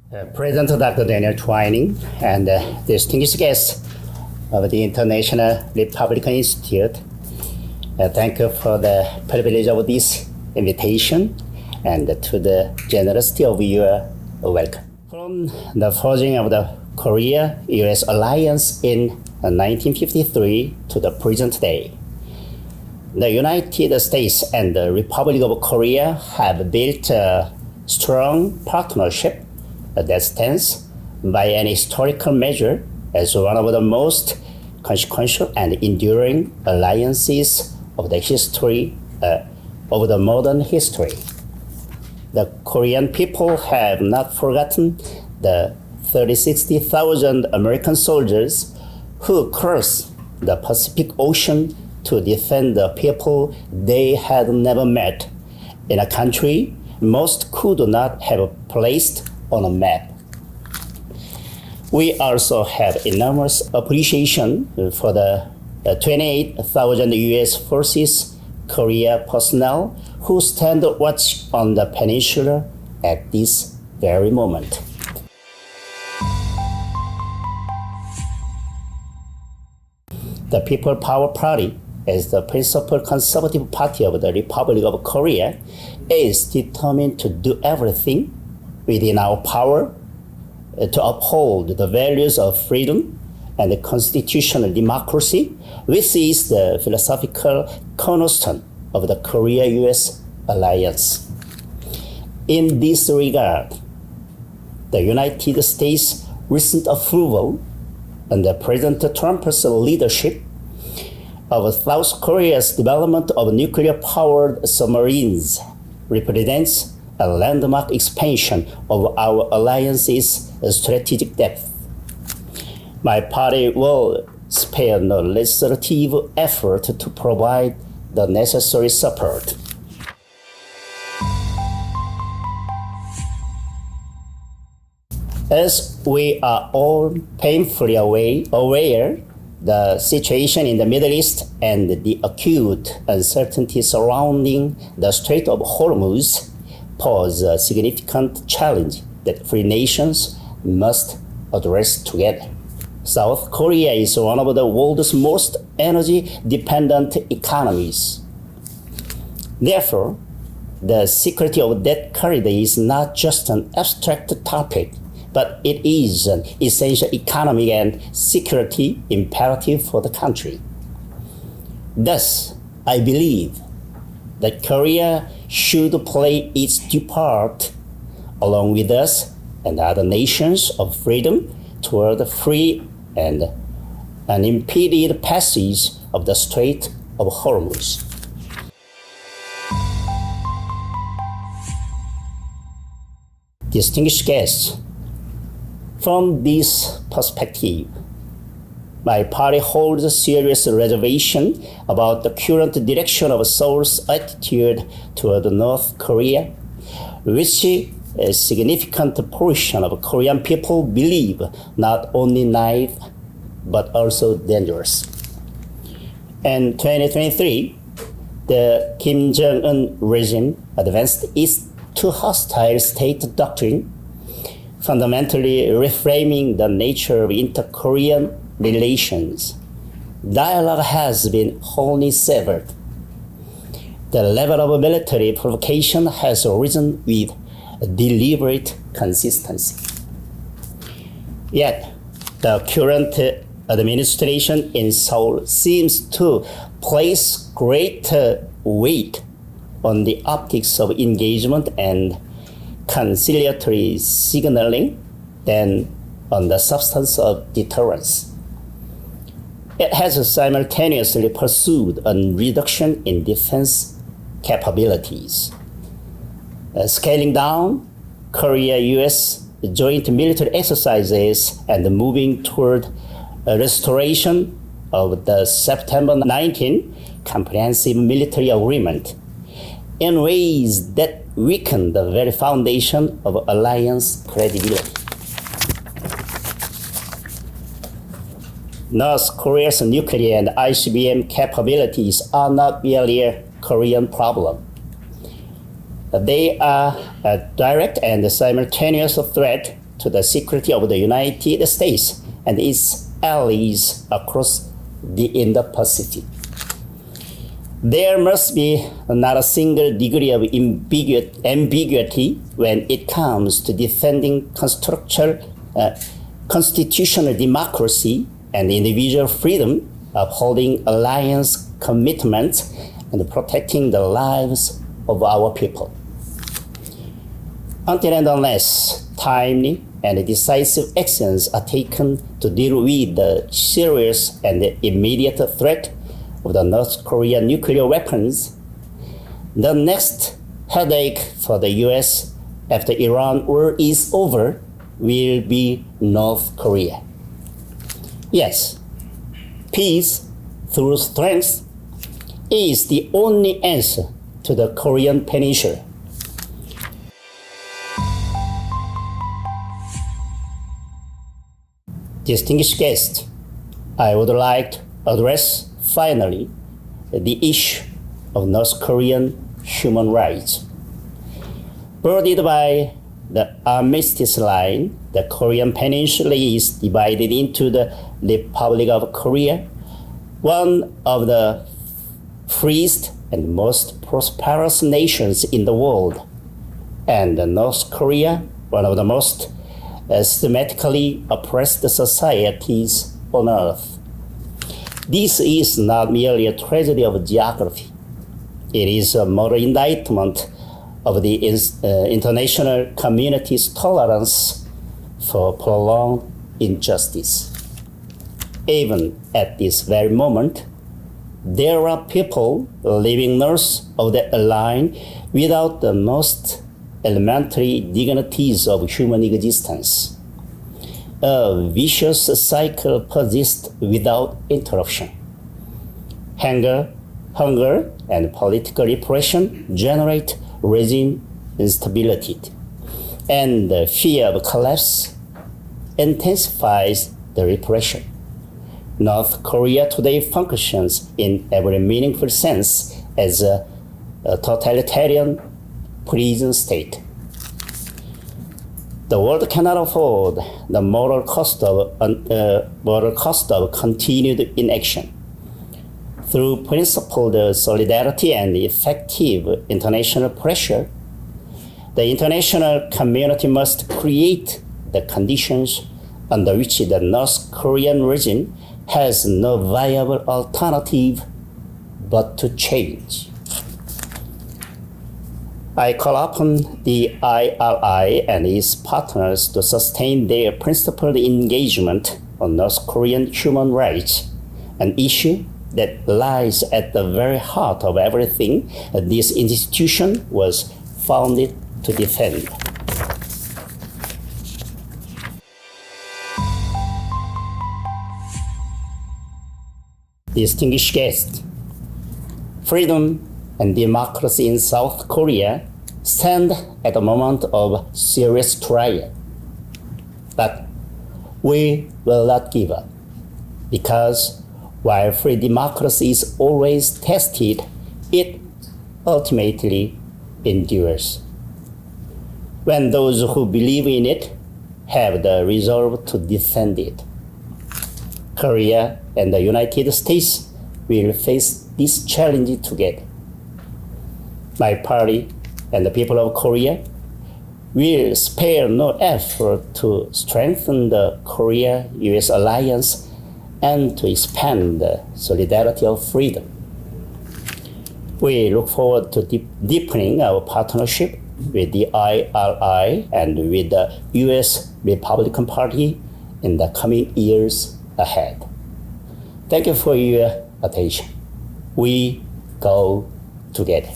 President Dr. Daniel Twining and distinguished guests of the International Republican Institute, thank you for the privilege of this invitation and to the generosity of your welcome. From the forging of the Korea-US alliance in 1953 to the present day, the United States and the Republic of Korea have built a strong partnership that stands by any historical measure as one of the most consequential and enduring alliances of the history of the modern history. The Korean people have not forgotten the 60,000 American soldiers who crossed the Pacific Ocean to defend the people they had never met in a country most could not have placed on a map. We also have enormous appreciation for the 28,000 U.S. Forces Korea personnel who stand watch on the peninsula at this very moment. The People Power Party, as the principal conservative party of the Republic of Korea, is determined to do everything within our power to uphold the values of freedom and the constitutional democracy, which is the philosophical cornerstone of the Korea-US alliance. In this regard, the United States' recent approval under President Trump's leadership of South Korea's development of nuclear-powered submarines represents a landmark expansion of our alliance's strategic depth. My party will spare no legislative effort to provide the necessary support. As we are all painfully aware, the situation in the Middle East and the acute uncertainty surrounding the Strait of Hormuz pose a significant challenge that free nations must address together. South Korea is one of the world's most energy-dependent economies. Therefore, the security of that corridor is not just an abstract topic, but it is an essential economic and security imperative for the country. Thus, I believe that Korea should play its due part, along with us and other nations of freedom, toward the free and unimpeded passage of the Strait of Hormuz. Distinguished guests, from this perspective, my party holds a serious reservation about the current direction of Seoul's attitude toward North Korea, which a significant portion of Korean people believe not only naive, but also dangerous. In 2023, the Kim Jong-un regime advanced its too hostile state doctrine, fundamentally reframing the nature of inter-Korean relations. Dialogue has been wholly severed. The level of military provocation has risen with deliberate consistency. Yet, the current administration in Seoul seems to place greater weight on the optics of engagement and conciliatory signaling than on the substance of deterrence. It has simultaneously pursued a reduction in defense capabilities, scaling down Korea-US joint military exercises and moving toward a restoration of the September 19 Comprehensive Military Agreement in ways that weaken the very foundation of alliance credibility. North Korea's nuclear and ICBM capabilities are not merely a Korean problem. They are a direct and simultaneous threat to the security of the United States and its allies across the Indo-Pacific. There must be not a single degree of ambiguity when it comes to defending constitutional democracy and individual freedom, upholding alliance commitments, and protecting the lives of our people. Until and unless timely and decisive actions are taken to deal with the serious and immediate threat of the North Korean nuclear weapons, the next headache for the US after Iran war is over will be North Korea. Yes, peace through strength is the only answer to the Korean Peninsula. Distinguished guests, I would like to address finally the issue of North Korean human rights. Bordered by the armistice line, the Korean Peninsula is divided into the Republic of Korea, one of the freest and most prosperous nations in the world, and North Korea, one of the most systematically oppressed societies on earth. This is not merely a tragedy of geography. It is a moral indictment of the international community's tolerance for prolonged injustice. Even at this very moment, there are people living north of the line without the most elementary dignities of human existence. A vicious cycle persists without interruption. Hunger, and political repression generate regime instability, and the fear of collapse intensifies the repression. North Korea today functions in every meaningful sense as a totalitarian prison state. The world cannot afford the moral cost of continued inaction. Through principled solidarity and effective international pressure, the international community must create the conditions under which the North Korean regime has no viable alternative but to change. I call upon the IRI and its partners to sustain their principled engagement on North Korean human rights, an issue that lies at the very heart of everything this institution was founded to defend. Distinguished guests, freedom and democracy in South Korea stand at a moment of serious trial. But we will not give up, because while free democracy is always tested, it ultimately endures. When those who believe in it have the resolve to defend it, Korea and the United States will face this challenge together. My party and the people of Korea will spare no effort to strengthen the Korea-US alliance and to expand the solidarity of freedom. We look forward to deepening our partnership with the IRI and with the US Republican Party in the coming years ahead. Thank you for your attention. We go together.